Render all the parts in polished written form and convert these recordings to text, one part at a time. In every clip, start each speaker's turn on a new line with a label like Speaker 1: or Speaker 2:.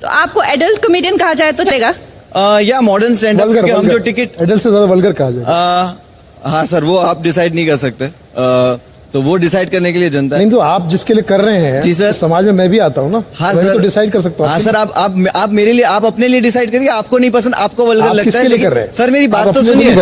Speaker 1: तो आपको adult comedian कहा जाए तो चलेगा?
Speaker 2: या मॉडर्न स्टैंड अप, हम जो टिकट
Speaker 3: एडल्ट से ज्यादा वल्गर कहा जाए।
Speaker 2: हाँ सर, वो आप डिसाइड नहीं कर सकते, तो वो डिसाइड करने के लिए जनता है।
Speaker 3: नहीं तो आप जिसके लिए कर रहे हैं,
Speaker 2: जी सर,
Speaker 3: तो समाज में मैं भी आता हूँ ना।
Speaker 2: हाँ
Speaker 3: मैं
Speaker 2: सर,
Speaker 3: तो डिसाइड कर सकता हूँ।
Speaker 2: हाँ सर, आप मेरे लिए, आप अपने लिए डिसाइड करिए। आपको नहीं पसंद, आपको वल्गर लगता है, लेकिन सर मेरी बात तो सुनिए,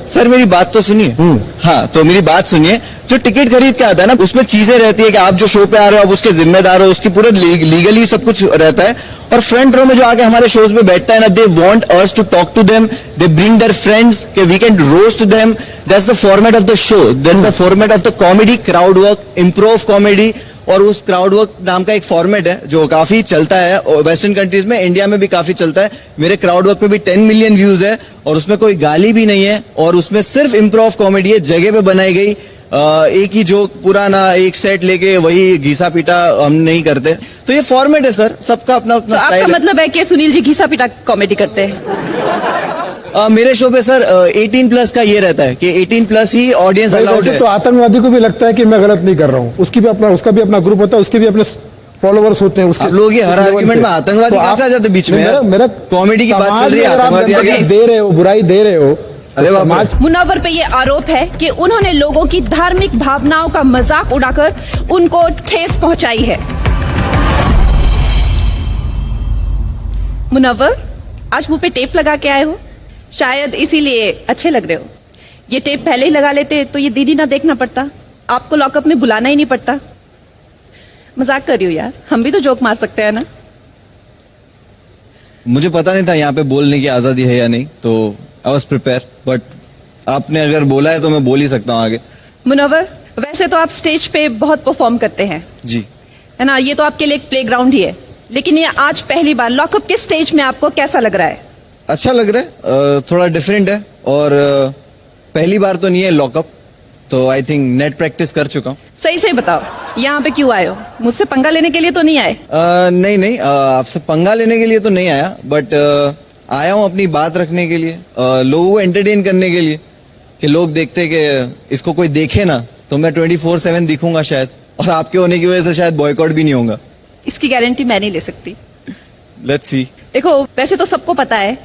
Speaker 2: सर मेरी बात तो सुनिए। हाँ, तो मेरी बात सुनिए। जो टिकट खरीद के आता है ना, उसमें चीजें रहती है कि आप जो शो पे आ रहे हो आप उसके जिम्मेदार हो, उसकी पूरे लीगली सब कुछ रहता है। और फ्रंट रो में जो आके हमारे शोज में बैठता है ना, they want us to talk to them, they bring their friends के we can roast them. That's the format of the show, that's the format of the comedy, crowd work, improv comedy. और उस crowd work नाम का एक format है जो काफी चलता है वेस्टर्न कंट्रीज में, इंडिया में भी काफी चलता है। मेरे क्राउड वर्क पे भी 10 मिलियन व्यूज है और उसमें कोई गाली भी नहीं है और उसमें सिर्फ इम्प्रोव कॉमेडी है, जगह पे बनाई गई। एक ही जोक पुराना एक सेट लेके वही घिसा पीटा हम नहीं करते। तो ये फॉर्मेट है सर, सबका अपना अपना
Speaker 1: तो
Speaker 2: स्टाइल
Speaker 1: आपका मतलब है कि सुनील जी घिसा पीटा कॉमेडी करते हैं?
Speaker 2: मेरे शो पे सर 18+ का ये रहता है कि 18+ ही ऑडियंस अलाउड है।
Speaker 3: तो आतंकवादी को भी लगता है कि मैं गलत नहीं कर रहा हूँ, उसका भी अपना ग्रुप होता है, उसके भी अपने फॉलोवर्स होते हैं। उसके
Speaker 2: लोग ये हर आर्गुमेंट में आतंकवादी कहाँ से आ जाते बीच में?
Speaker 3: मेरा
Speaker 2: कॉमेडी की बात चल रही है, आतंकवादी
Speaker 3: दे रहे हो, बुराई दे रहे हो।
Speaker 2: अरे
Speaker 1: मुनव्वर पे ये आरोप है कि उन्होंने लोगों की धार्मिक भावनाओं का मजाक उड़ाकर उनको ठेस पहुंचाई है। मुनव्वर, आज मुंह पे टेप लगा के आए हो, शायद इसीलिए अच्छे लग रहे हो। ये टेप पहले ही लगा लेते तो ये दिन ही ना देखना पड़ता, आपको लॉकअप में बुलाना ही नहीं पड़ता। मजाक कर रही हो यार, हम भी तो जोक मार सकते हैं ना।
Speaker 2: मुझे पता नहीं था यहाँ पे बोलने की आजादी है या नहीं, तो आई वॉज प्रिपेयर, बट आपने अगर बोला है तो मैं बोल ही सकता हूँ आगे।
Speaker 1: मुनव्वर, वैसे तो आप स्टेज पे बहुत परफॉर्म करते हैं
Speaker 2: जी,
Speaker 1: है ना, ये तो आपके लिए एक प्लेग्राउंड ही है, लेकिन ये आज पहली बार लॉकअप के स्टेज में आपको कैसा लग रहा है?
Speaker 2: अच्छा लग रहा है, थोड़ा डिफरेंट है और पहली बार तो नहीं है लॉकअप, तो आई थिंक नेट प्रैक्टिस कर चुका हूँ।
Speaker 1: सही से बताओ, यहाँ पे क्यों आए हो? मुझसे पंगा लेने के लिए तो नहीं आए?
Speaker 2: नहीं, आपसे पंगा लेने के लिए तो नहीं आया, बट आया हूँ अपनी बात रखने के लिए, लोगों को एंटरटेन करने के लिए, कि लोग देखते कि इसको कोई देखे ना तो मैं 24/7 दिखूंगा शायद, और आपके होने की वजह से शायद बॉयकॉट भी नहीं होगा।
Speaker 1: इसकी गारंटी मैं नहीं ले सकती।
Speaker 2: Let's see.
Speaker 1: देखो, वैसे तो सबको पता है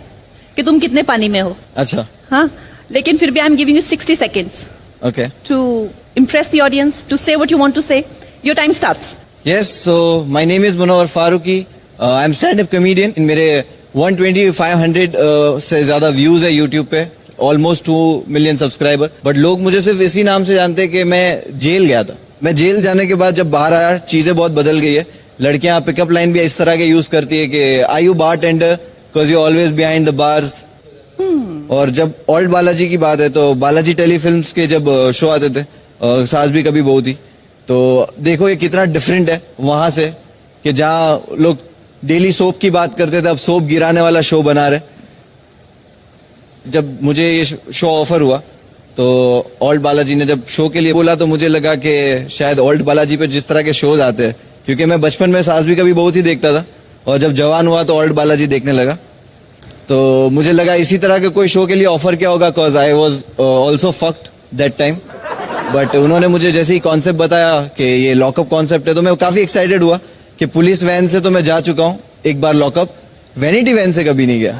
Speaker 1: कि तुम कितने पानी में हो।
Speaker 2: अच्छा,
Speaker 1: हाँ, लेकिन फिर भी I am giving you 60 seconds
Speaker 2: okay,
Speaker 1: to impress the audience, to say what you want to say. Your time starts.
Speaker 2: Yes, so my name is Munawwar Faruqi. I'm stand-up comedian. मेरे 120-500 से ज्यादा व्यूज है YouTube पे, almost 2 million subscriber. But लोग मुझे सिर्फ इसी नाम से जानते हैं कि मैं जेल गया था। मैं जेल जाने के बाद जब बाहर आया, चीजें बहुत बदल गई है। लड़कियां पिकअप लाइन भी इस तरह के यूज करती है कि are you bartender because you always behind the bars. और जब ओल्ड बालाजी की बात है तो बालाजी टेलीफिल्म्स के जब शो आते थे, सास भी कभी बहू थी, तो देखो ये कितना डिफरेंट है वहां से, कि जहां लोग डेली सोप की बात करते थे, अब सोप गिराने वाला शो बना रहे। जब मुझे ये शो ऑफर हुआ तो ओल्ड बालाजी ने जब शो के लिए बोला तो मुझे लगा कि शायद ओल्ड बालाजी पे जिस तरह के शोज आते हैं, क्योंकि मैं बचपन में सास भी कभी बहुत ही देखता था और जब जवान हुआ तो ओल्ड बालाजी देखने लगा, तो मुझे लगा इसी तरह के कोई शो के लिए ऑफर क्या होगा, cause I was also fucked that time. But उन्होंने मुझे जैसे ही कॉन्सेप्ट बताया कि ये लॉकअप कॉन्सेप्ट है, तो मैं काफी एक्साइटेड हुआ कि पुलिस वैन से तो मैं जा चुका हूँ एक बार लॉकअप, वैनिटी वैन से कभी नहीं गया,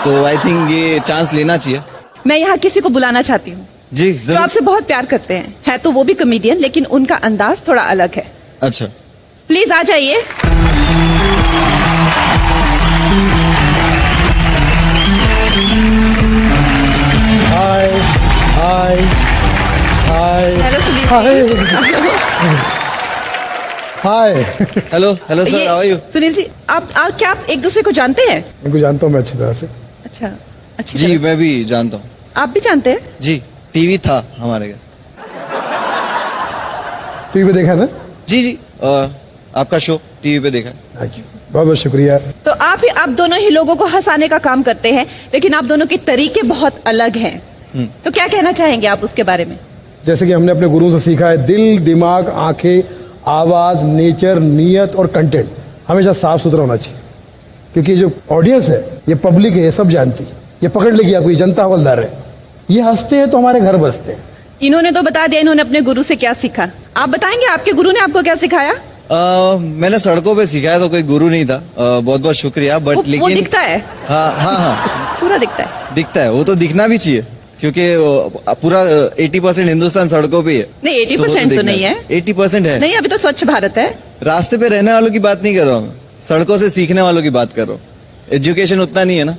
Speaker 2: तो आई थिंक ये चांस लेना चाहिए।
Speaker 1: मैं यहाँ किसी को बुलाना चाहती हूँ
Speaker 2: जी,
Speaker 1: जो आपसे बहुत प्यार करते हैं, है तो वो भी कॉमेडियन, लेकिन उनका अंदाज थोड़ा अलग है।
Speaker 2: अच्छा,
Speaker 1: प्लीज आ जाइए।
Speaker 3: Hi hi hi
Speaker 1: hello Sunil
Speaker 3: hi
Speaker 1: ji.
Speaker 3: Hi.
Speaker 2: Hello sir, how are you?
Speaker 1: Sunil ji, आप क्या आप एक दूसरे को जानते हैं?
Speaker 3: इनको जानता हूँ मैं अच्छी तरह से।
Speaker 1: अच्छा, अच्छी
Speaker 2: जी,
Speaker 1: तरह से।
Speaker 2: मैं भी जानता हूँ।
Speaker 1: आप भी जानते हैं?
Speaker 2: जी, टीवी था हमारे घर।
Speaker 3: टीवी पे देखा ना?
Speaker 2: जी, आपका शो टीवी पे देखा।
Speaker 3: थैंक यू, बहुत बहुत शुक्रिया।
Speaker 1: तो आप दोनों ही लोगों को हंसाने का काम करते हैं, लेकिन आप दोनों के तरीके बहुत अलग हैं। तो क्या कहना चाहेंगे आप उसके बारे में?
Speaker 3: जैसे कि हमने अपने गुरु से सीखा है, दिल, दिमाग, आंखें, आवाज, नेचर, नियत और कंटेंट हमेशा साफ सुथरा होना चाहिए, क्योंकि जो ऑडियंस है, ये पब्लिक है, ये सब जानती है, ये पकड़ लेगी आपको, ये जनता हवलदार है, ये हंसते हैं तो हमारे घर बसते हैं।
Speaker 1: इन्होंने तो बता दिया इन्होंने अपने गुरु से क्या सीखा। आप बताएंगे आपके गुरु ने आपको क्या सिखाया?
Speaker 2: मैंने सड़कों पे सीखा है, तो कोई गुरु नहीं था। बहुत बहुत शुक्रिया। बट
Speaker 1: वो
Speaker 2: लेकिन
Speaker 1: दिखता है,
Speaker 2: हाँ
Speaker 1: पूरा दिखता है।
Speaker 2: दिखता है, वो तो दिखना भी चाहिए, क्योंकि पूरा 80% हिंदुस्तान सड़कों पे ही है।
Speaker 1: नहीं, 80% तो नहीं है।
Speaker 2: 80% है।
Speaker 1: नहीं, अभी तो स्वच्छ भारत है।
Speaker 2: रास्ते पे रहने वालों की बात नहीं कर रहा हूँ, सड़कों से सीखने वालों की बात कर रहा हूँ। एजुकेशन उतना नहीं है ना।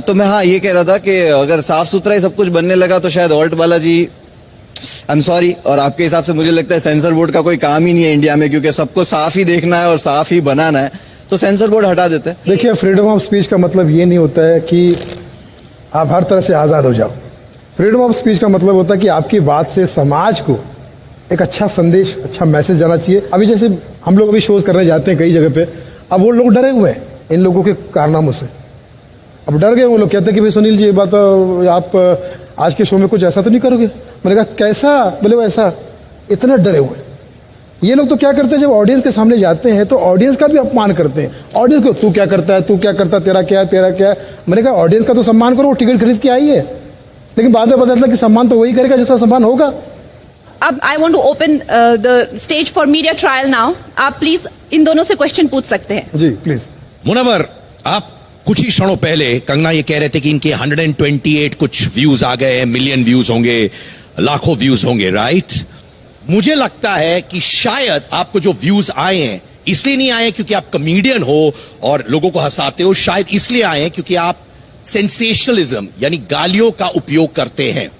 Speaker 2: तो मैं ये कह रहा था कि अगर साफ सुथरा ही सब कुछ बनने लगा तो शायद alt Balaji, I am sorry, और आपके हिसाब से मुझे लगता है सेंसर बोर्ड का कोई काम ही नहीं है इंडिया में, क्योंकि सबको साफ ही देखना है और साफ ही बनाना है, तो सेंसर बोर्ड हटा देते हैं।
Speaker 3: देखिए, फ्रीडम ऑफ स्पीच का मतलब ये नहीं होता है कि आप हर तरह से आजाद हो जाओ। फ्रीडम ऑफ स्पीच का मतलब होता है कि आपकी बात से समाज को एक अच्छा संदेश, अच्छा मैसेज जाना चाहिए। अभी जैसे हम लोग अभी शोज करने जाते हैं कई जगह पे, अब वो लोग डरे हुए हैं इन लोगों के कारनामों से। अब डर गए वो लोग, कहते हैं कि भाई सुनील जी, ये बात आप आज के शो में कुछ ऐसा तो नहीं करोगे। मैंने कहा कैसा? बोले वैसा। इतना डरे हुए हैं ये लोग। तो क्या करते हैं, जब ऑडियंस के सामने जाते हैं तो ऑडियंस का भी अपमान करते हैं। ऑडियंस को तू क्या करता है, तू क्या करता है, तेरा क्या है, तेरा क्या है। मैंने कहा ऑडियंस का तो सम्मान करो, वो टिकट खरीद के आई है, लेकिन बाद में पता चला कि सम्मान तो वही करेगा जिसका सम्मान होगा।
Speaker 1: अब I want to open the stage for media trial now. आप प्लीज इन दोनों से क्वेश्चन पूछ सकते हैं।
Speaker 3: जी प्लीज।
Speaker 4: मुनव्वर, आप कुछ ही क्षणों पहले कंगना ये कह रहे थे कि इनके 128 कुछ व्यूज आ गए हैं, मिलियन व्यूज होंगे, लाखों व्यूज होंगे, राइट? मुझे लगता है कि शायद आपको जो व्यूज आए हैं इसलिए नहीं आए क्योंकि आप कॉमेडियन हो और लोगों को हंसाते हो, शायद इसलिए आए हैं क्योंकि आप सेंसेशनलिज्म यानी गालियों का उपयोग करते हैं।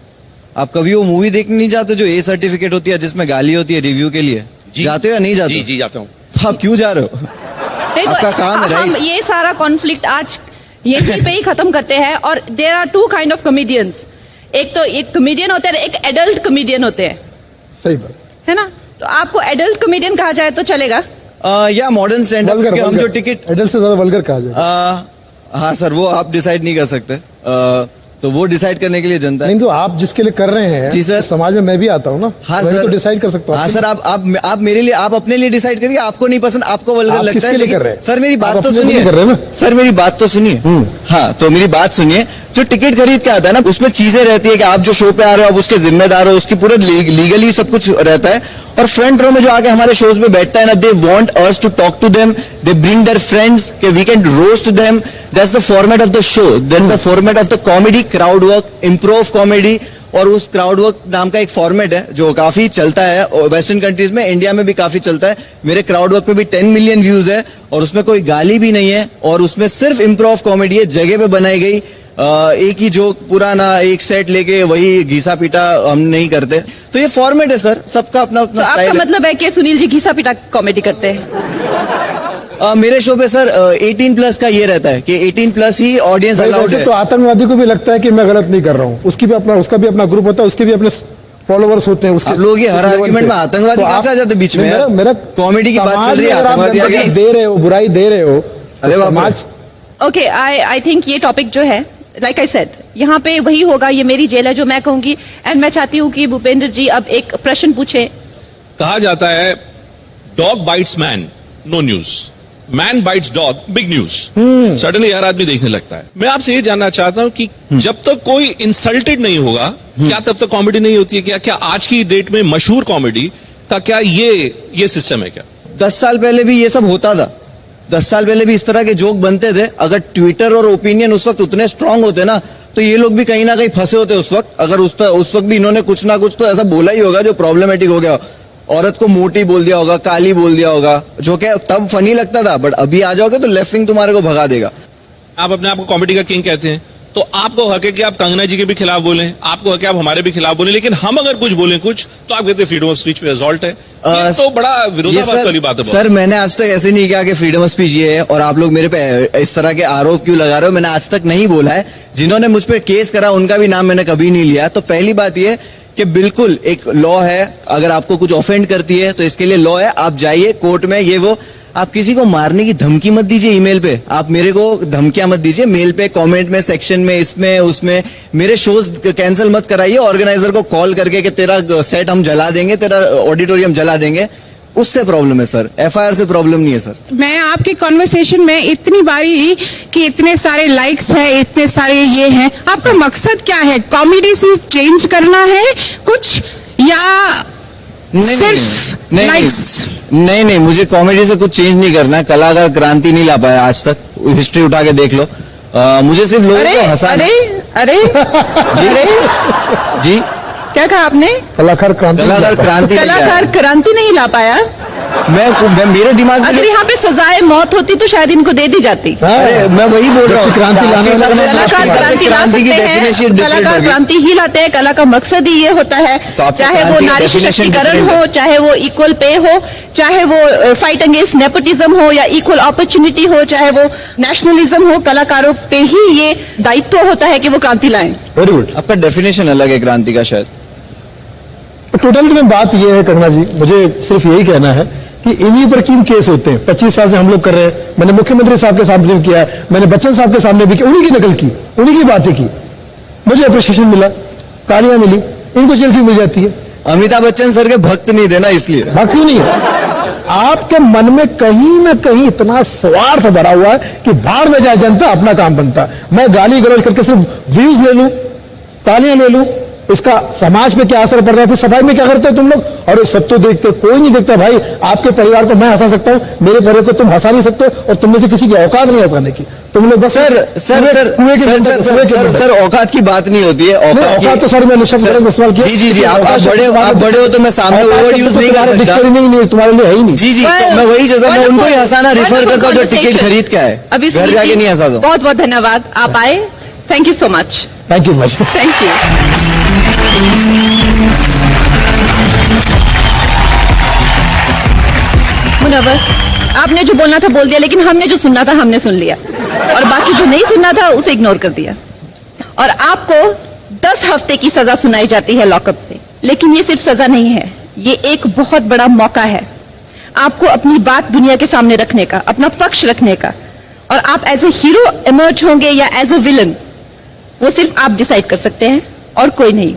Speaker 2: आप कभी वो मूवी देखने नहीं जाते जो ए सर्टिफिकेट होती है, जिसमें गाली होती है रिव्यू के लिए? जाते हो या नहीं जाते?
Speaker 4: जी जाता हूं।
Speaker 2: तो आप क्यों जा रहे हो?
Speaker 1: नहीं,
Speaker 2: आपका काम है,
Speaker 1: हम
Speaker 2: राइट?
Speaker 1: ये सारा कॉन्फ्लिक्ट आज यहीं पे ही खत्म करते हैं। और there are two kind of comedians. एक तो एक कॉमेडियन होते हैं, एक एडल्ट कॉमेडियन होते हैं,
Speaker 3: सही बात
Speaker 1: है ना? तो आपको एडल्ट कॉमेडियन कहा जाए तो चलेगा?
Speaker 2: या मॉडर्न स्टैंड अप,
Speaker 3: वल्गर,
Speaker 2: हम जो टिकट
Speaker 3: एडल्ट से ज्यादा वल्गर कहा जाए।
Speaker 2: हाँ सर, वो आप डिसाइड नहीं कर सकते। तो वो डिसाइड करने के लिए जनता है।
Speaker 3: नहीं तो आप जिसके लिए कर रहे हैं,
Speaker 2: जी सर,
Speaker 3: तो समाज में मैं भी आता हूँ ना।
Speaker 2: हाँ
Speaker 3: मैं
Speaker 2: सर,
Speaker 3: तो डिसाइड कर सकता हूँ।
Speaker 2: हाँ सर, आप मेरे लिए, आप अपने लिए डिसाइड करिए। आपको नहीं पसंद, आपको वल्गर
Speaker 3: आप
Speaker 2: लगता
Speaker 3: किसके
Speaker 2: है,
Speaker 3: लिए
Speaker 2: लेकिन
Speaker 3: कर रहे हैं?
Speaker 2: सर मेरी बात
Speaker 3: आप
Speaker 2: तो
Speaker 3: अपने लिए
Speaker 2: सुनिए।
Speaker 3: कर रहे हैं ना?
Speaker 2: सर मेरी बात तो सुनिए। हाँ, तो मेरी बात सुनिए। जो टिकट खरीद के आता है ना, उसमें चीजें रहती है कि आप जो शो पे आ रहे हो आप उसके जिम्मेदार हो, उसकी पूरे लीगली सब कुछ रहता है। और फ्रंट रो में जो आके हमारे शोज में बैठता है ना, they want us to talk to them, they bring their friends कि we can roast them. That's the format of the show, that's the format of the comedy, crowd work, improv comedy. और उस crowd work नाम का एक format है जो काफी चलता है वेस्टर्न कंट्रीज में, इंडिया में भी काफी चलता है। मेरे क्राउड वर्क पे भी 10 मिलियन व्यूज है और उसमें कोई गाली भी नहीं है और उसमें सिर्फ इम्प्रोव कॉमेडी है, जगह पे बनाई गई। एक ही जोक पुराना एक सेट लेके वही घिसा पीटा हम नहीं करते। तो ये फॉर्मेट है सर, सबका अपना अपना
Speaker 1: तो
Speaker 2: स्टाइल
Speaker 1: आपका
Speaker 2: है।
Speaker 1: मतलब है कि सुनील जी घिसा पिटा कॉमेडी करते हैं?
Speaker 2: मेरे शो पे सर 18 प्लस का ये रहता है कि 18 प्लस ही ऑडियंस
Speaker 3: भाई,
Speaker 2: अलाउड
Speaker 3: वैसे
Speaker 2: है।
Speaker 3: तो आतंकवादी को भी लगता है कि मैं गलत नहीं कर रहा हूँ, उसका भी अपना ग्रुप होता है, उसके भी अपने फॉलोवर्स होते हैं। उसके
Speaker 2: आप लोग ये हर
Speaker 3: उस लेवल
Speaker 2: आर्गुमेंट
Speaker 3: पे।
Speaker 2: में आतंकवादी
Speaker 3: तो
Speaker 2: कैसे आ जाते बीच में?
Speaker 3: मेरा मेरा
Speaker 2: कॉमेडी की बात चल रही है,
Speaker 3: समाज में अगर आप
Speaker 2: आतंकवादी आ
Speaker 3: गंदगी
Speaker 2: गए।
Speaker 3: दे रहे हो, बुराई दे रहे हो,
Speaker 2: अरे
Speaker 3: तो
Speaker 2: बाप रे।
Speaker 3: समाज
Speaker 1: ओके, आई थिंक ये टॉपिक जो है, लाइक आई सेड, यहाँ पे वही होगा, ये मेरी जेल है जो मैं कहूंगी। एंड मैं चाहती हूँ कि भूपेंद्र जी अब एक प्रश्न पूछे।
Speaker 5: कहा जाता है dog bites man, no news, man bites dog, big news. Suddenly हर आदमी देखने लगता है। मैं आपसे ये जानना चाहता हूं कि जब तक कोई इंसल्टेड नहीं होगा, क्या तब तक कॉमेडी नहीं होती है? क्या आज की डेट में मशहूर कॉमेडी का क्या ये सिस्टम है क्या?
Speaker 2: 10 साल पहले भी ये सब होता था। 10 साल पहले भी इस तरह के जोक बनते थे। अगर ट्विटर और ओपिनियन उस वक्त उतने स्ट्रांग होते ना, तो ये लोग भी कहीं ना कहीं फंसे होते उस वक्त। अगर उस वक्त भी इन्होंने कुछ ना कुछ तो ऐसा बोला ही होगा जो प्रॉब्लमेटिक हो गया। औरत को मोटी बोल दिया होगा, काली बोल दिया होगा, जो कि तब फनी लगता था, बट अभी आ जाओगे तो लेफ्ट विंग तुम्हारे को भगा देगा।
Speaker 5: आप अपने आप को कॉमेडी का किंग कहते हैं, तो आपको हक है कि आप कंगना जी के भी खिलाफ बोलें, आपको हक है आप हमारे भी खिलाफ बोलें, लेकिन हम अगर कुछ बोलें कुछ तो आप कहते हैं फ्रीडम ऑफ स्पीच पे असॉल्ट है। ये तो बड़ा विरोधाभास वाली बात है।
Speaker 2: सर मैंने आज तक ऐसे नहीं कहा कि फ्रीडम ऑफ स्पीच ये है और आप लोग मेरे पे इस तरह के आरोप क्यों लगा रहे हो। मैंने आज तक नहीं बोला है। जिन्होंने मुझ पे केस करा उनका भी नाम मैंने कभी नहीं लिया। तो पहली बात ये कि बिल्कुल एक लॉ है, अगर आपको कुछ ऑफेंड करती है तो इसके लिए लॉ है, आप जाइए कोर्ट में, ये वो। आप किसी को मारने की धमकी मत दीजिए ईमेल पे, आप मेरे को धमकियां मत दीजिए मेल पे, कमेंट में, सेक्शन में, इसमें उसमें। मेरे शोज कैंसिल मत कराइए ऑर्गेनाइजर को कॉल करके कि तेरा सेट हम जला देंगे, तेरा ऑडिटोरियम जला देंगे। उससे प्रॉब्लम है सर, एफआईआर से प्रॉब्लम नहीं है सर।
Speaker 6: मैं आपके कॉन्वर्सेशन में इतनी बारी कि इतने सारे लाइक्स है, इतने सारे ये हैं, आपका मकसद क्या है? कॉमेडी से चेंज करना है कुछ या सिर्फ लाइक्स?
Speaker 2: नहीं नहीं, मुझे कॉमेडी से कुछ चेंज नहीं करना है। कलाकार क्रांति नहीं ला पाया आज तक, हिस्ट्री उठा के देख लो। मुझे सिर्फ लोगों को हंसाना।
Speaker 1: अरे
Speaker 2: जी
Speaker 1: क्या कहा आपने?
Speaker 3: कलाकार क्रांति
Speaker 1: कलाकार क्रांति नहीं ला पाया।
Speaker 2: मैं मेरे दिमाग में
Speaker 1: अगर यहाँ पे सजाए मौत होती तो शायद इनको दे दी जाती।
Speaker 2: अरे मैं वही बोल रहा हूँ,
Speaker 3: क्रांति लाने वाला
Speaker 1: कलाकार क्रांति ला सकते
Speaker 2: की
Speaker 1: हैं,
Speaker 2: डेफिनेशन
Speaker 1: कलाकार क्रांति ही लाते हैं। कला का मकसद ही ये होता है,
Speaker 2: तो आपकी
Speaker 1: चाहे वो
Speaker 2: क्रांति
Speaker 1: नारी
Speaker 2: definition
Speaker 1: सशक्तिकरण
Speaker 2: different
Speaker 1: हो, चाहे वो इक्वल पे हो, चाहे वो फाइट अगेंस्ट नेपोटिज्म हो या इक्वल अपॉर्चुनिटी हो, चाहे वो नेशनलिज्म हो, कलाकारों पे ही ये दायित्व होता है कि वो क्रांति लाएं।
Speaker 3: Very good.
Speaker 2: आपका डेफिनेशन अलग है क्रांति का शायद।
Speaker 3: टोटलिटी में बात यह है कंगना जी, मुझे सिर्फ यही कहना है कि इन्हीं पर क्यों केस होते हैं। 25 साल से हम लोग कर रहे हैं। मैंने मुख्यमंत्री साहब के सामने भी किया है, मैंने बच्चन साहब के सामने भी किया, उन्हीं की नकल की, उन्हीं की बातें की, मुझे अप्रिशिएशन मिला, तालियां मिली, इनको जेल क्यों मिल जाती है?
Speaker 2: अमिताभ बच्चन सर के भक्त नहीं थे ना, इसलिए।
Speaker 3: बात क्यों नहीं है? आपके मन में कहीं ना कहीं इतना स्वार्थ भरा हुआ है कि बाहर में जाए जनता, अपना काम बनता है। मैं गाली गलौज करके सिर्फ व्यूज ले लूं, तालियां ले लूं, इसका समाज पे क्या असर पड़ रहा है? फिर सफाई में क्या करते हो तुम लोग? और ये सब तो देखते, कोई नहीं देखता भाई। आपके परिवार को मैं हंसा सकता हूं, मेरे परिवार को तुम हंसा नहीं सकते, और तुम में से किसी की औकात नहीं हंसाने की। तुम लोग बस
Speaker 2: सर औकात की बात नहीं होती है।
Speaker 3: औकात तो सर मैंने शब्द इस्तेमाल किया।
Speaker 2: जी आप बड़े हो तो मैं सामने वर्ड यूज नहीं कर सकता।
Speaker 3: नहीं, तुम्हारे लिए है ही नहीं।
Speaker 2: जी तो मैं वही चाहता हूँ, मैं उनको ही हंसाना रेफर करता हूँ जो टिकट खरीद के आए,
Speaker 1: अभी
Speaker 2: घर जाके नहीं हंसा दो।
Speaker 1: बहुत बहुत धन्यवाद, आप आए। Thank you so much.
Speaker 3: Thank you much.
Speaker 1: Thank you. Munawar, आपने जो बोलना था बोल दिया, लेकिन हमने जो सुनना था हमने सुन लिया, और बाकी जो नहीं सुनना था उसे इग्नोर कर दिया। और आपको 10 हफ्ते की सजा सुनाई जाती है लॉकअप पे, लेकिन ये सिर्फ सजा नहीं है, ये एक बहुत बड़ा मौका है आपको अपनी बात दुनिया के सामने रखने का, अपना पक्ष रखने का। और आप एज ए हीरो इमर्ज होंगे या एज ए विलन, वो सिर्फ आप डिसाइड कर सकते हैं और कोई नहीं।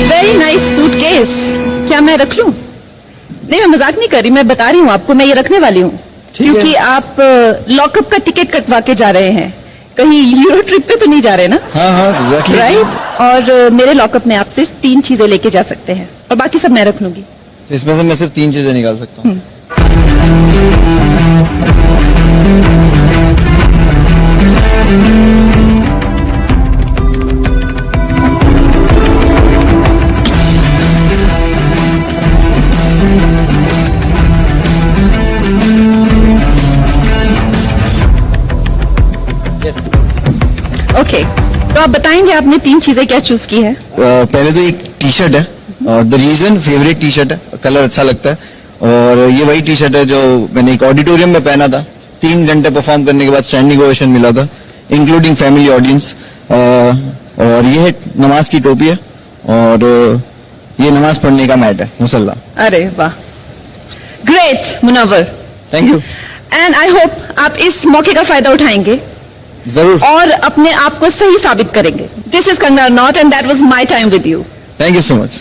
Speaker 1: वेरी नाइस सूटकेस, क्या मैं रख लूं? नहीं, मैं मजाक नहीं कर रही, मैं बता रही हूं आपको, मैं ये रखने वाली हूं, क्योंकि आप लॉकअप का टिकट कटवा के जा रहे हैं, कहीं यूरो ट्रिप पे तो नहीं जा रहे ना?
Speaker 2: हाँ
Speaker 1: राइट। और मेरे लॉकअप में आप सिर्फ 3 चीजें लेके जा सकते हैं, और बाकी सब मैं रख लूंगी।
Speaker 2: इसमें से मैं सिर्फ 3 चीजें निकाल सकता हूँ।
Speaker 1: ओके, तो आप बताएंगे आपने 3 चीजें क्या चूज की है?
Speaker 2: पहले तो एक टी शर्ट है, और the reason favourite T shirt है, कलर अच्छा लगता है, और ये वही टी शर्ट है जो मैंने एक ऑडिटोरियम में पहना था। 3 घंटे परफॉर्म करने के बाद स्टैंडिंग ओवेशन मिला था, इंक्लूडिंग फैमिली ऑडियंस। और ये है नमाज की टोपी है, और ये नमाज पढ़ने का मैट है, मुसल्ला।
Speaker 1: अरे वाह, great Munawar,
Speaker 2: thank you.
Speaker 1: And I hope आप इस मौके का फायदा उठाएंगे
Speaker 2: जरूर,
Speaker 1: और अपने आप को सही साबित करेंगे। This is Kangana Ranaut and that was my time with you.
Speaker 2: Thank you so much.